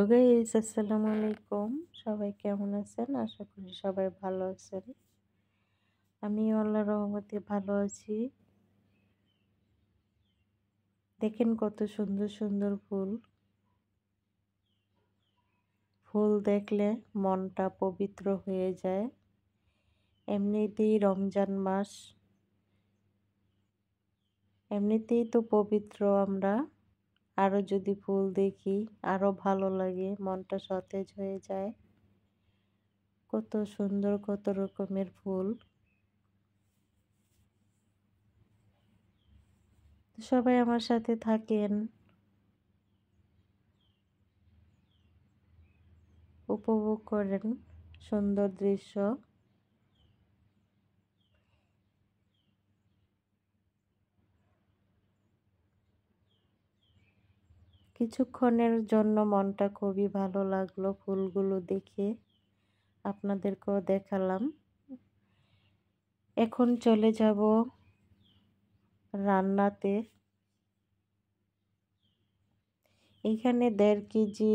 Hello guys, আসসালামু আলাইকুম। সবাই কেমন আছেন? আশা করি সবাই ভালো আছেন। আমি আল্লাহর রহমতে ভালো আছি। দেখেন কত সুন্দর সুন্দর ফুল। ফুল দেখলে মনটা পবিত্র হয়ে যায়। এমনিতেই রমজান মাস, এমনিতেই তো পবিত্র আমরা। আরো যদি ফুল দেখি আরো ভালো লাগে, মনটা সতেজ হয়ে যায়। কত সুন্দর কত রকমের ফুল। সবাই আমার সাথে থাকেন, উপভোগ করেন সুন্দর দৃশ্য। কিছুক্ষণের জন্য মনটা খুবই ভালো লাগলো ফুলগুলো দেখে, আপনাদেরকেও দেখালাম। এখন চলে যাব রান্নাতে। এখানে 1.5 কেজি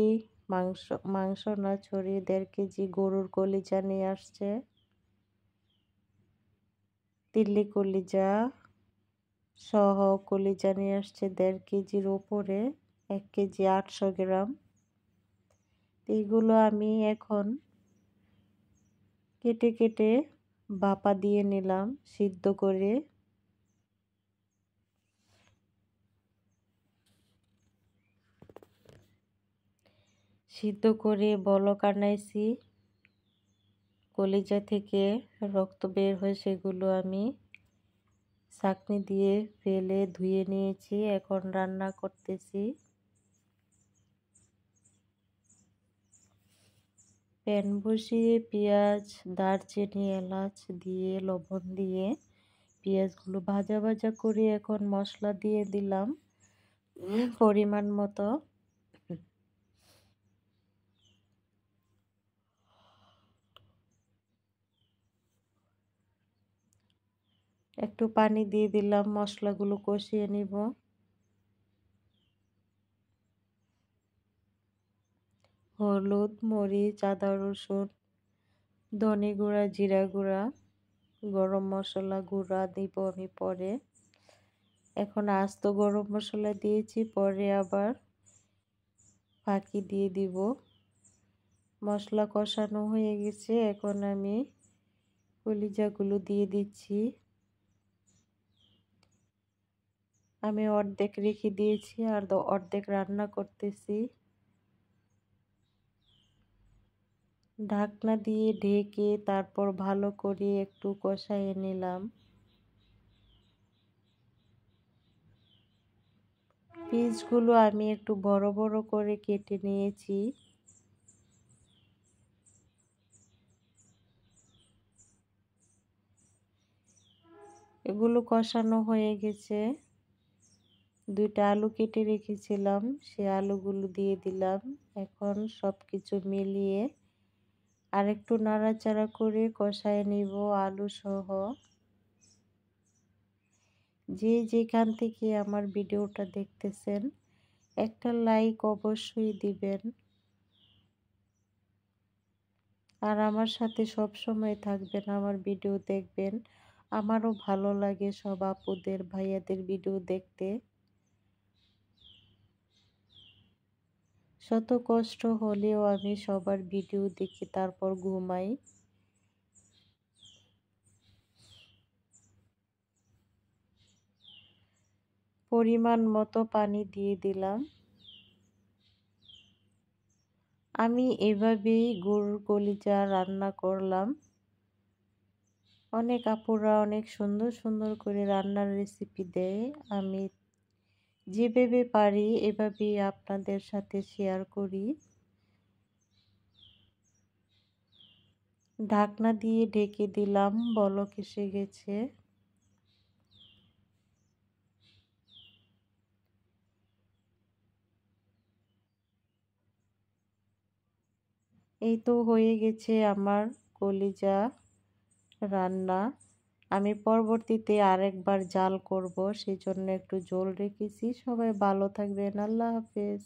মাংস না ছড়িয়ে 1.5 কেজি গরুর কলিজা নিয়ে আসছে। তিল্লি কলিজা সহ কলিজা নিয়ে আসছে 1.5 কেজির উপরে, 1 কেজি 800 গ্রাম। এইগুলো আমি এখন কেটে কেটে ভাপা দিয়ে নিলাম, সিদ্ধ করে। সিদ্ধ করে বলক আনাইছি। কলিজা থেকে রক্ত বের হয়ে সেগুলো আমি ছাঁকনি দিয়ে ফেলে ধুয়ে নিয়েছি। এখন রান্না করতেছি। প্যান বসিয়ে পেঁয়াজ, দারচিনি, এলাচ দিয়ে লবণ দিয়ে পেঁয়াজগুলো ভাজা ভাজা করে এখন মশলা দিয়ে দিলাম পরিমাণ মতো। একটু পানি দিয়ে দিলাম, মশলাগুলো কষিয়ে নিব। হলুদ, মরিচ, আদা, রসুন, ধনে গুঁড়া, জিরা গুঁড়া, গরম মশলা গুঁড়া দিব আমি পরে। এখন আস্ত গরম মশলা দিয়েছি, পরে আবার ফাঁকি দিয়ে দিব। মশলা কষানো হয়ে গেছে, এখন আমি কলিজাগুলো দিয়ে দিচ্ছি। আমি অর্ধেক রেখে দিয়েছি আর অর্ধেক রান্না করতেছি। ঢাকনা দিয়ে ঢেকে তারপর ভালো করে একটু কষাইয়ে নিলাম। পিসগুলো আমি একটু বড় বড় করে কেটে নিয়েছি। এগুলো কষানো হয়ে গেছে। 2টা আলু কেটে রেখেছিলাম, সে আলুগুলো দিয়ে দিলাম। এখন সবকিছু মিলিয়ে আরেকটু নাড়াচাড়া করে কষায় নিব আলু সহ। যে যেখান থেকে আমার ভিডিওটা দেখতেছেন একটা লাইক অবশ্যই দিবেন, আর আমার সাথে সব সময় থাকবেন, আমার ভিডিও দেখবেন। আমারও ভালো লাগে সব আপুদের ভাইয়াদের ভিডিও দেখতে। শত কষ্ট হলেও আমি সবার ভিডিও দেখি, তারপর ঘুমাই। পরিমাণ মতো পানি দিয়ে দিলাম। আমি এভাবেই গরুর কলিজা রান্না করলাম। অনেক আপুরা অনেক সুন্দর সুন্দর করে রান্নার রেসিপি দেয়। আমি যেভাবে পারি এভাবেই আপনাদের সাথে শেয়ার করি। ঢাকনা দিয়ে ঢেকে দিলাম, বলক এসে গেছে। এই তো হয়ে গেছে আমার কলিজা রান্না। আমি পরবর্তীতে আরেকবার জাল করব, সেজন্য একটু ঝোল রেখেছি। সবাই ভালো থাকবেন, আল্লাহ হাফেজ।